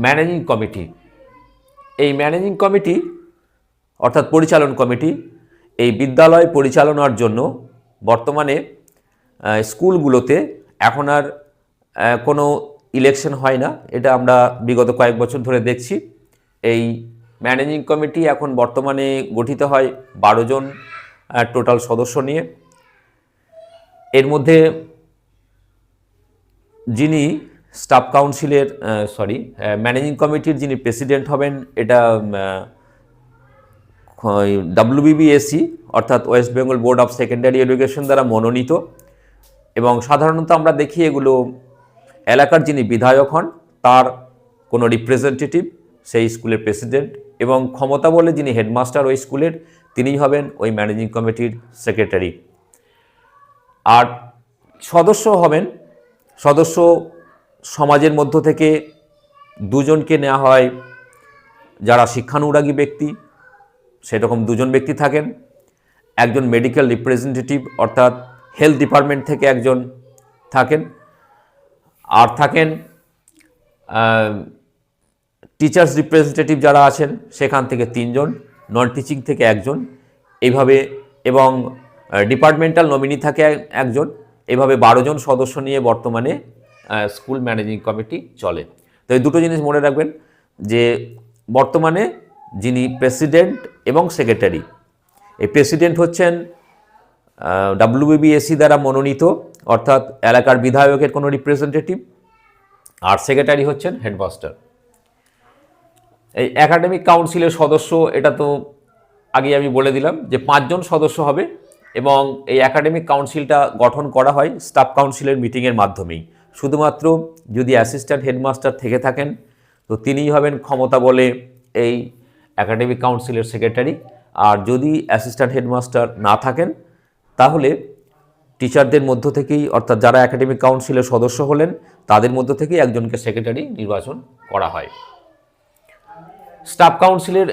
Managing committee, এই managing committee অর্থাৎ পরিচালন কমিটি এই বিদ্যালয় পরিচালনার জন্য বর্তমানে স্কুলগুলোতে এখন আর কোনো ইলেকশন হয় না। এটা আমরা বিগত কয়েক বছর ধরে দেখছি। এই ম্যানেজিং কমিটি এখন বর্তমানে গঠিত হয় 12 জন টোটাল সদস্য নিয়ে। এর মধ্যে যিনি স্টাফ কাউন্সিলের ম্যানেজিং কমিটির যিনি প্রেসিডেন্ট হবেন, এটা WBBSE অর্থাৎ West Bengal board of secondary education দ্বারা মনোনীত। এবং সাধারণত আমরা দেখি এগুলো এলাকার যিনি বিধায়ক হন তার কোনো রিপ্রেজেন্টেটিভ সেই স্কুলের প্রেসিডেন্ট, এবং ক্ষমতা বলে যিনি হেডমাস্টার ওই স্কুলের তিনিই হবেন ওই ম্যানেজিং কমিটির সেক্রেটারি। আর সদস্য সমাজের মধ্য থেকে 2 জনকে নেওয়া হয় যারা শিক্ষানুরাগী ব্যক্তি, সেরকম 2 জন ব্যক্তি থাকেন। একজন মেডিকেল রিপ্রেজেন্টেটিভ অর্থাৎ হেলথ ডিপার্টমেন্ট থেকে একজন থাকেন, আর থাকেন টিচার্স রিপ্রেজেন্টেটিভ যারা আছেন সেখান থেকে 3 জন, নন টিচিং থেকে 1 জন, এইভাবে, এবং ডিপার্টমেন্টাল নমিনি থাকে 1 জন। এইভাবে 12 জন সদস্য নিয়ে বর্তমানে স্কুল ম্যানেজিং কমিটি চলে। তো এই দুটো জিনিস মনে রাখবেন যে বর্তমানে যিনি প্রেসিডেন্ট এবং সেক্রেটারি, এই প্রেসিডেন্ট হচ্ছেন WBBSE দ্বারা মনোনীত অর্থাৎ এলাকার বিধায়কের কোনো রিপ্রেজেন্টেটিভ, আর সেক্রেটারি হচ্ছেন হেডমাস্টার। এই একাডেমিক কাউন্সিলের সদস্য, এটা তো আগে আমি বলে দিলাম যে 5 জন সদস্য হবে, এবং এই একাডেমিক কাউন্সিলটা গঠন করা হয় স্টাফ কাউন্সিলের মিটিংয়ের মাধ্যমেই। শুধুমাত্র যদি অ্যাসিস্ট্যান্ট হেডমাস্টার থেকে থাকেন তো তিনিই হবেন ক্ষমতা বলে এই একাডেমিক কাউন্সিলের সেক্রেটারি, আর যদি অ্যাসিস্ট্যান্ট হেডমাস্টার না থাকেন তাহলে টিচারদের মধ্য থেকেই, অর্থাৎ যারা একাডেমিক কাউন্সিলের সদস্য হলেন তাদের মধ্য থেকেই একজনকে সেক্রেটারি নির্বাচন করা হয়। স্টাফ কাউন্সিলের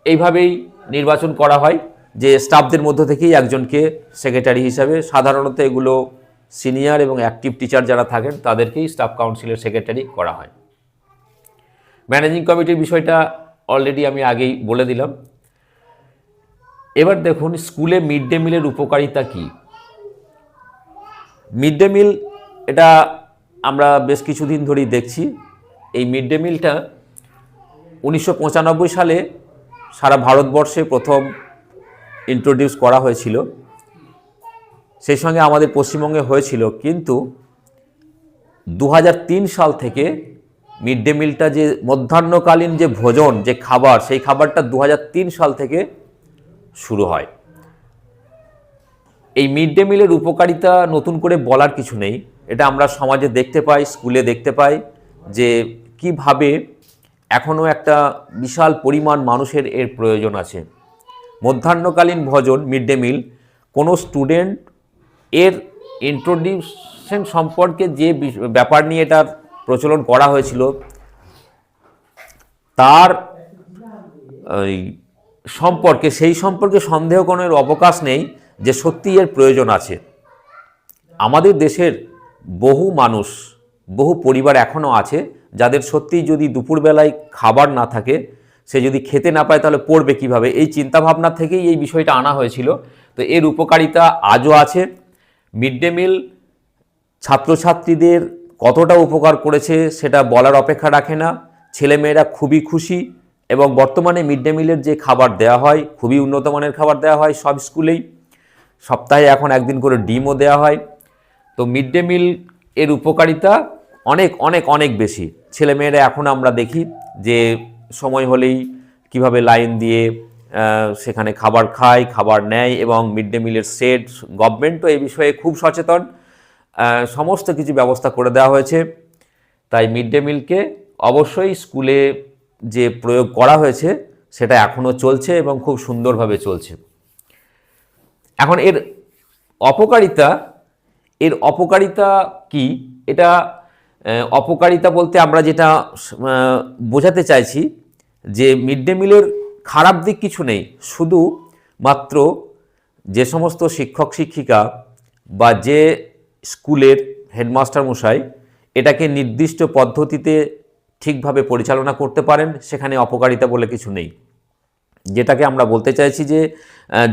এইভাবেই নির্বাচন করা হয় যে স্টাফদের মধ্য থেকেই একজনকে সেক্রেটারি হিসাবে, সাধারণত এগুলো সিনিয়র এবং অ্যাক্টিভ টিচার যারা থাকেন তাদেরকেই স্টাফ কাউন্সিলের সেক্রেটারি করা হয়। ম্যানেজিং কমিটির বিষয়টা অলরেডি আমি আগেই বলে দিলাম। এবার দেখুন স্কুলে মিড ডে মিলের উপকারিতা কী। মিড ডে মিল, এটা আমরা বেশ কিছুদিন ধরেই দেখছি। এই মিড ডে মিলটা 1995 সালে সারা ভারতবর্ষে প্রথম ইন্ট্রোডিউস করা হয়েছিল, সেই সঙ্গে আমাদের পশ্চিমবঙ্গে হয়েছিল। কিন্তু 2003 সাল থেকে মিড ডে মিলটা, যে মধ্যাহ্নকালীন যে ভোজন, যে খাবার, সেই খাবারটা 2003 সাল থেকে শুরু হয়। এই মিড ডে মিলের উপকারিতা নতুন করে বলার কিছু নেই, এটা আমরা সমাজে দেখতে পাই, স্কুলে দেখতে পাই যে কিভাবে এখনও একটা বিশাল পরিমাণ মানুষের এর প্রয়োজন আছে। মধ্যাহ্নকালীন ভোজন, মিড ডে মিল, কোনো স্টুডেন্ট এর ইন্ট্রোডিউশন সম্পর্কে যে ব্যাপার নিয়ে এটার প্রচলন করা হয়েছিল তার সেই সম্পর্কে সন্দেহ কোনো অবকাশ নেই যে সত্যি এর প্রয়োজন আছে। আমাদের দেশের বহু মানুষ, বহু পরিবার এখনও আছে যাদের সত্যিই যদি দুপুরবেলায় খাবার না থাকে, সে যদি খেতে না পায় তাহলে পড়বে কিভাবে, এই চিন্তাভাবনা থেকেই এই বিষয়টা আনা হয়েছিল। তো এর উপকারিতা আজও আছে। মিড ডে মিল ছাত্রছাত্রীদের কতটা উপকার করেছে সেটা বলার অপেক্ষা রাখে না। ছেলেমেয়েরা খুবই খুশি, এবং বর্তমানে মিড ডে মিলের যে খাবার দেওয়া হয় খুবই উন্নত মানের খাবার দেওয়া হয় সব স্কুলেই। সপ্তাহে এখন 1 দিন করে ডিমও দেওয়া হয়। তো মিড ডে মিল এর উপকারিতা অনেক অনেক অনেক বেশি। ছেলেমেয়েরা এখন আমরা দেখি যে সময় হলেই কিভাবে লাইন দিয়ে সেখানে খাবার খায়, খাবার নেয়, এবং মিড ডে মিলের সেট, গভর্নমেন্টও এই বিষয়ে খুব সচেতন, সমস্ত কিছু ব্যবস্থা করে দেওয়া হয়েছে। তাই মিড ডে মিলকে অবশ্যই স্কুলে যে প্রয়োগ করা হয়েছে সেটা এখনও চলছে এবং খুব সুন্দরভাবে চলছে। এখন এর অপকারিতা কি? এটা অপকারিতা বলতে আমরা যেটা বোঝাতে চাইছি যে মিড ডে মিলের খারাপ দিক কিছু নেই, শুধু মাত্র যে সমস্ত শিক্ষক শিক্ষিকা বা যে স্কুলের হেডমাস্টার মশাই এটাকে নির্দিষ্ট পদ্ধতিতে ঠিকভাবে পরিচালনা করতে পারেন, সেখানে অপকারিতা বলে কিছু নেই। যেটাকে আমরা বলতে চাইছি যে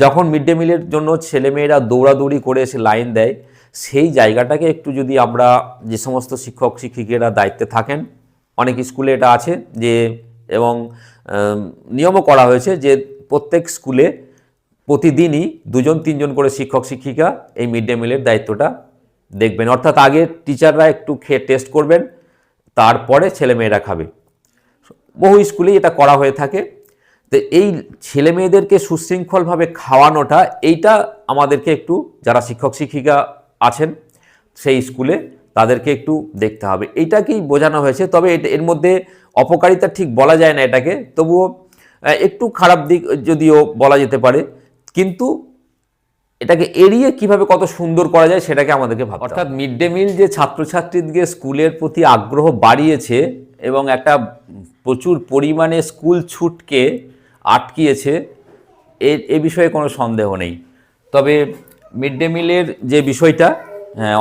যখন মিড ডে মিলের জন্য ছেলেমেয়েরা দৌড়াদৌড়ি করে এসে লাইন দেয়, সেই জায়গাটাকে একটু যদি আমরা, যে সমস্ত শিক্ষক শিক্ষিকারা দায়িত্বে থাকেন, অনেক স্কুলে এটা আছে যে, এবং নিয়মও করা হয়েছে যে প্রত্যেক স্কুলে প্রতিদিনই 2-3 করে শিক্ষক শিক্ষিকা এই মিড ডে মিলের দায়িত্বটা দেখবেন। অর্থাৎ আগে টিচাররা একটু খেয়ে টেস্ট করবেন, তারপরে ছেলেমেয়েরা খাবে। বহু স্কুলেই এটা করা হয়ে থাকে। তো এই ছেলে মেয়েদেরকে সুশৃঙ্খলভাবে খাওয়ানোটা, এইটা আমাদেরকে একটু, যারা শিক্ষক শিক্ষিকা আছেন সেই স্কুলে, তাদেরকে একটু দেখতে হবে। এইটাকেই বোঝানো হয়েছে। তবে এর মধ্যে অপকারিতা ঠিক বলা যায় না এটাকে, তবুও একটু খারাপ দিক যদিও বলা যেতে পারে, কিন্তু এটাকে এড়িয়ে কিভাবে কত সুন্দর করা যায় সেটাকে আমাদেরকে ভাবতে হবে। অর্থাৎ মিড ডে মিল যে ছাত্রছাত্রীদের স্কুলের প্রতি আগ্রহ বাড়িয়েছে এবং একটা প্রচুর পরিমাণে স্কুল ছুটকে আটকিয়েছে, এ বিষয়ে কোনো সন্দেহ নেই। তবে মিড ডে মিলের যে বিষয়টা,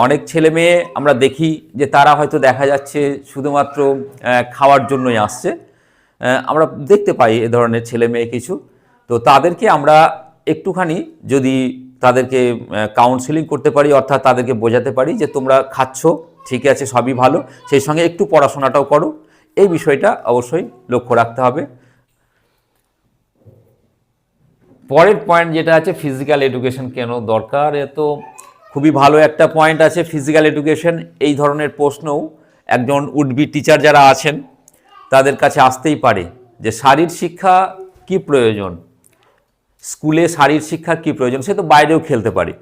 অনেক ছেলে মেয়ে আমরা দেখি যে তারা হয়তো দেখা যাচ্ছে শুধুমাত্র খাওয়ার জন্যই আসছে। আমরা দেখতে পাই এ ধরনের ছেলে মেয়ে কিছু। তো তাদেরকে আমরা একটুখানি যদি তাদেরকে কাউন্সেলিং করতে পারি, অর্থাৎ তাদেরকে বোঝাতে পারি যে তোমরা খাচ্ছ ঠিক আছে, সবই ভালো, সেই সঙ্গে একটু পড়াশোনাটাও করো, এই বিষয়টা অবশ্যই লক্ষ্য রাখতে হবে। পরের পয়েন্ট যেটা আছে, ফিজিক্যাল এডুকেশন কেন দরকার, এ তো খুবই ভালো একটা পয়েন্ট আছে। ফিজিক্যাল এডুকেশন, এই ধরনের প্রশ্নও একজন উডবি টিচার যারা আছেন তাদের কাছে আসতেই পারে যে শারীর শিক্ষা কি প্রয়োজন, স্কুলে শারীর শিক্ষা কি প্রয়োজন। সে তো বাইরেও খেলতে পারে,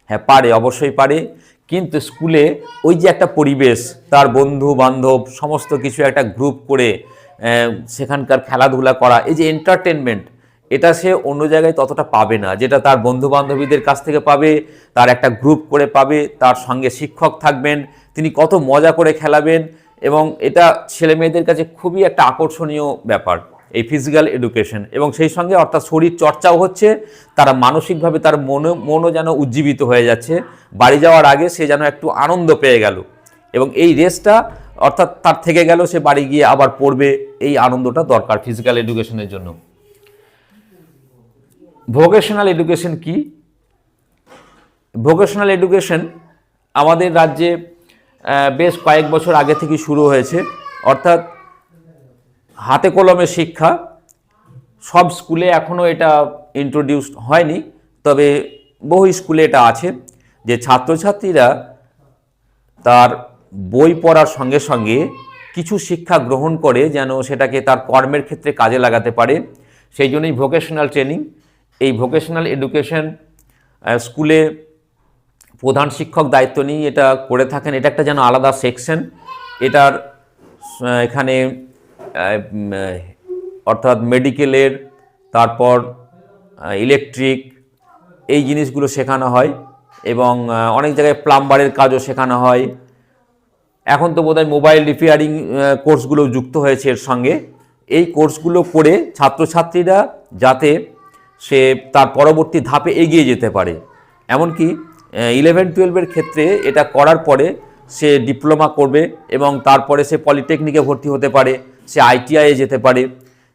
হ্যাঁ পারে, অবশ্যই পারে, কিন্তু স্কুলে ওই যে একটা পরিবেশ, তার বন্ধু বান্ধব সমস্ত কিছু একটা গ্রুপ করে সেখানকার খেলাধুলা করা, এই যে এন্টারটেনমেন্ট, এটা সে অন্য জায়গায় ততটা পাবে না, যেটা তার বন্ধু বান্ধবীদের কাছ থেকে পাবে, তার একটা গ্রুপ করে পাবে, তার সঙ্গে শিক্ষক থাকবেন, তিনি কত মজা করে খেলাবেন, এবং এটা ছেলে মেয়েদের কাছে খুবই একটা আকর্ষণীয় ব্যাপার এই ফিজিক্যাল এডুকেশন। এবং সেই সঙ্গে অর্থাৎ শরীর চর্চাও হচ্ছে, তারা মানসিকভাবে তার মনও যেন উজ্জীবিত হয়ে যাচ্ছে, বাড়ি যাওয়ার আগে সে যেন একটু আনন্দ পেয়ে গেল, এবং এই রেসটা অর্থাৎ তার থেকে গেল, সে বাড়ি গিয়ে আবার পড়বে, এই আনন্দটা দরকার ফিজিক্যাল এডুকেশনের জন্য। ভোকেশনাল এডুকেশন কি? ভোকেশনাল এডুকেশন আমাদের রাজ্যে বেশ কয়েক বছর আগে থেকে শুরু হয়েছে। অর্থাৎ হাতে কলমে শিক্ষা, সব স্কুলে এখনও এটা ইন্ট্রোডিউসড হয়নি, তবে বহু স্কুলে এটা আছে যে ছাত্রছাত্রীরা তার বই পড়ার সঙ্গে সঙ্গে কিছু শিক্ষা গ্রহণ করে যেন সেটাকে তার কর্মের ক্ষেত্রে কাজে লাগাতে পারে। সেই জন্যই ভোকেশনাল ট্রেনিং। এই ভোকেশনাল এডুকেশন স্কুলে প্রধান শিক্ষক দায়িত্ব নিয়ে এটা করে থাকেন। এটা একটা যেন আলাদা সেকশন, এটার এখানে অর্থাৎ মেডিকেলের, তারপর ইলেকট্রিক, এই জিনিসগুলো শেখানো হয়, এবং অনেক জায়গায় প্লাম্বারের কাজও শেখানো হয়। এখন তো বোধহয় মোবাইল রিপেয়ারিং কোর্সগুলো যুক্ত হয়েছে এর সঙ্গে। এই কোর্সগুলো করে ছাত্রছাত্রীরা যাতে সে তার পরবর্তী ধাপে এগিয়ে যেতে পারে, এমনকি 11-12 ক্ষেত্রে এটা করার পরে সে ডিপ্লোমা করবে, এবং তারপরে সে পলিটেকনিকে ভর্তি হতে পারে, সে আইটিআইয়ে যেতে পারে,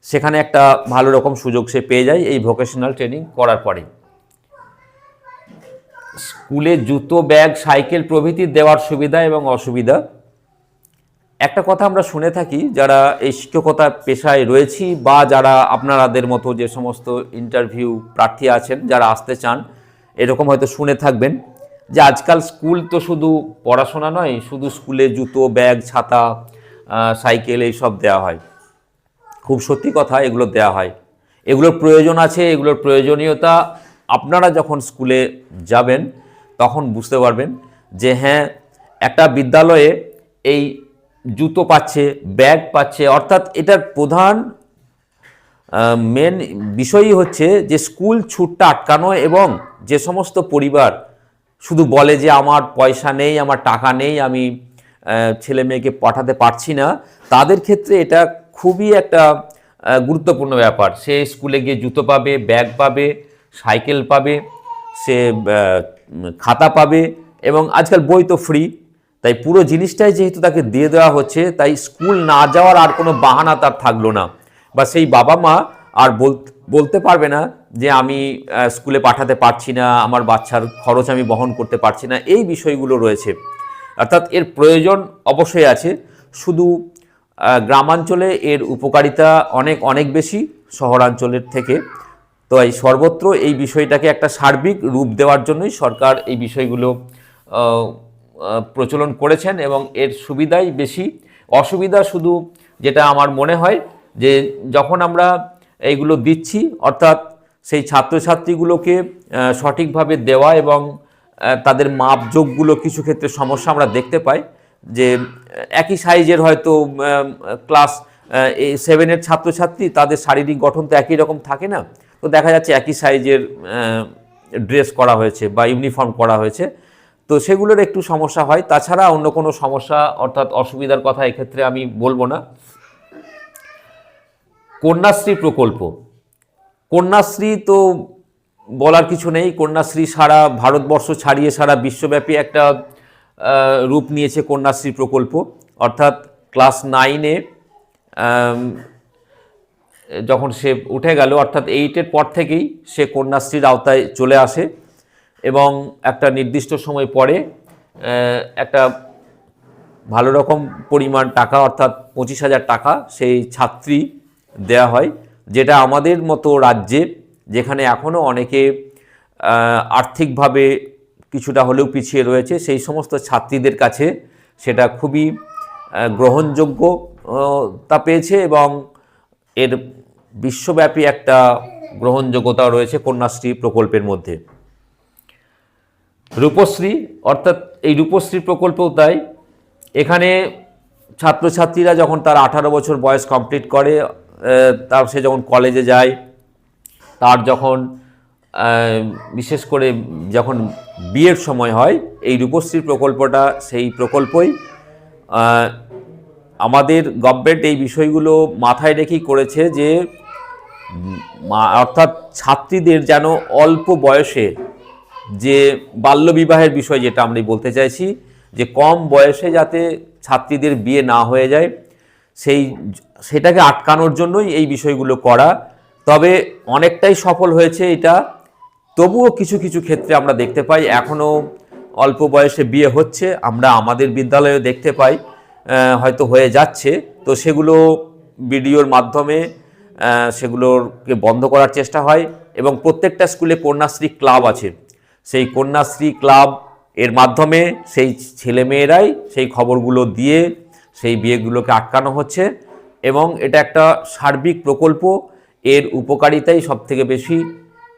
সেখানে একটা ভালো রকম সুযোগ সে পেয়ে যায় এই ভোকেশনাল ট্রেনিং করার পরে। স্কুলে জুতো, ব্যাগ, সাইকেল প্রভৃতি দেওয়ার সুবিধা এবং অসুবিধা। একটা কথা আমরা শুনে থাকি, যারা এই শিক্ষকতা পেশায় রয়েছি বা যারা আপনাদের মতো যে সমস্ত ইন্টারভিউ প্রার্থী আছেন যারা আসতে চান, এরকম হয়তো শুনে থাকবেন যে আজকাল স্কুল তো শুধু পড়াশোনা নয়, শুধু স্কুলে জুতো, ব্যাগ, ছাতা, সাইকেল এইসব দেওয়া হয়। খুব সত্যি কথা, এগুলো দেওয়া হয়, এগুলোর প্রয়োজন আছে, এগুলোর প্রয়োজনীয়তা আপনারা যখন স্কুলে যাবেন তখন বুঝতে পারবেন যে হ্যাঁ, একটা বিদ্যালয়ে এই জুতো পাচ্ছে, ব্যাগ পাচ্ছে, অর্থাৎ এটার প্রধান মেন বিষয়ই হচ্ছে যে স্কুল ছুটটা আটকানো। এবং যে সমস্ত পরিবার শুধু বলে যে আমার পয়সা নেই, আমার টাকা নেই, আমি ছেলে মেয়েকে পাঠাতে পারছি না, তাদের ক্ষেত্রে এটা খুবই একটা গুরুত্বপূর্ণ ব্যাপার। সে স্কুলে গিয়ে জুতো পাবে, ব্যাগ পাবে, সাইকেল পাবে, সে খাতা পাবে, এবং আজকাল বই তো ফ্রি। তাই পুরো জিনিসটাই যেহেতু তাকে দিয়ে দেওয়া হচ্ছে, তাই স্কুল না যাওয়ার আর কোনো বাহানা তার থাকলো না, বা সেই বাবা মা আর বলতে পারবে না যে আমি স্কুলে পাঠাতে পারছি না, আমার বাচ্চার খরচ আমি বহন করতে পারছি না। এই বিষয়গুলো রয়েছে, অর্থাৎ এর প্রয়োজন অবশ্যই আছে। শুধু গ্রামাঞ্চলে এর উপকারিতা অনেক অনেক বেশি শহরাঞ্চলের থেকে। তো এই সর্বত্র এই বিষয়টাকে একটা সার্বিক রূপ দেওয়ার জন্যই সরকার এই বিষয়গুলো প্রচলন করেছেন, এবং এর সুবিধাই বেশি। অসুবিধা শুধু যেটা আমার মনে হয় যে যখন আমরা এইগুলো দিচ্ছি, অর্থাৎ সেই ছাত্রছাত্রীগুলোকে সঠিকভাবে দেওয়া এবং তাদের মাপজোকগুলো কিছু ক্ষেত্রে সমস্যা আমরা দেখতে পাই, যে একই সাইজের হয়তো ক্লাস 7-এর ছাত্রছাত্রী, তাদের শারীরিক গঠন তো একই রকম থাকে না, তো দেখা যাচ্ছে একই সাইজের ড্রেস করা হয়েছে বা ইউনিফর্ম করা হয়েছে, তো সেগুলোর একটু সমস্যা হয়। তাছাড়া অন্য কোনো সমস্যা অর্থাৎ অসুবিধার কথা এক্ষেত্রে আমি বলবো না। কন্যাশ্রী প্রকল্প, কন্যাশ্রী তো বলার কিছু নেই। কন্যাশ্রী সারা ভারতবর্ষ ছাড়িয়ে সারা বিশ্বব্যাপী একটা রূপ নিয়েছে কন্যাশ্রী প্রকল্প। অর্থাৎ ক্লাস 9-এ যখন সে উঠে গেল, অর্থাৎ 8-এর পর থেকেই সে কন্যাশ্রীর আওতায় চলে আসে, এবং একটা নির্দিষ্ট সময় পরে একটা ভালো রকম পরিমাণ টাকা, অর্থাৎ 25,000 টাকা সেই ছাত্রী দেয়া হয়, যেটা আমাদের মতো রাজ্যে, যেখানে এখনও অনেকে আর্থিকভাবে কিছুটা হলেও পিছিয়ে রয়েছে, সেই সমস্ত ছাত্রীদের কাছে সেটা খুবই গ্রহণযোগ্যতা পেয়েছে, এবং এর বিশ্বব্যাপী একটা গ্রহণযোগ্যতা রয়েছে কন্যাশ্রী প্রকল্পের মধ্যে। রূপশ্রী, অর্থাৎ এই রূপশ্রী প্রকল্পও তাই। এখানে ছাত্রছাত্রীরা যখন তার 18 বছর বয়স কমপ্লিট করে, তার সে যখন কলেজে যায়, তার যখন বিশেষ করে যখন বিয়ের সময় হয়, এই রূপশ্রী প্রকল্পটা সেই প্রকল্পই। আমাদের গভর্নমেন্ট এই বিষয়গুলো মাথায় রেখেই করেছে যে অর্থাৎ ছাত্রীদের যেন অল্প বয়সে, যে বাল্যবিবাহের বিষয় যেটা আমরা বলতে চাইছি, যে কম বয়সে যাতে ছাত্রীদের বিয়ে না হয়ে যায়, সেটাকে আটকানোর জন্যই এই বিষয়গুলো করা। তবে অনেকটাই সফল হয়েছে এটা। তবুও কিছু কিছু ক্ষেত্রে আমরা দেখতে পাই এখনও অল্প বয়সে বিয়ে হচ্ছে, আমরা আমাদের বিদ্যালয়ে দেখতে পাই, হয়তো হয়ে যাচ্ছে। তো সেগুলো ভিডিওর মাধ্যমে সেগুলোকে বন্ধ করার চেষ্টা হয়, এবং প্রত্যেকটা স্কুলে কন্যাশ্রী ক্লাব আছে, সেই কন্যাশ্রী ক্লাব এর মাধ্যমে সেই ছেলেমেয়েরাই সেই খবরগুলো দিয়ে সেই বিয়েগুলোকে আটকানো হচ্ছে, এবং এটা একটা সার্বিক প্রকল্প। এর উপকারিতাই সবথেকে বেশি।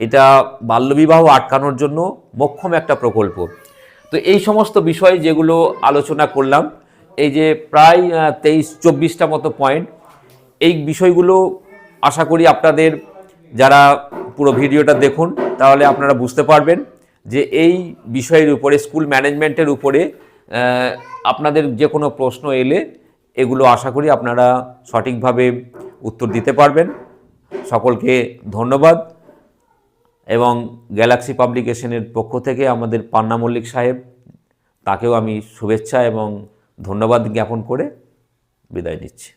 এটা বাল্যবিবাহ আটকানোর জন্য মোক্ষম একটা প্রকল্প। তো এই সমস্ত বিষয় যেগুলো আলোচনা করলাম, এই যে প্রায় 23-24টা মতো পয়েন্ট, এই বিষয়গুলো আশা করি আপনাদের, যারা পুরো ভিডিওটা দেখুন তাহলে আপনারা বুঝতে পারবেন যে এই বিষয়ের উপরে, স্কুল ম্যানেজমেন্টের উপরে আপনাদের যে কোনো প্রশ্ন এলে এগুলো আশা করি আপনারা সঠিকভাবে উত্তর দিতে পারবেন। সকলকে ধন্যবাদ, এবং গ্যালাক্সি পাবলিকেশনের পক্ষ থেকে আমাদের পান্না মল্লিক সাহেব, তাকেও আমি শুভেচ্ছা এবং ধন্যবাদ জ্ঞাপন করে বিদায় নিচ্ছি।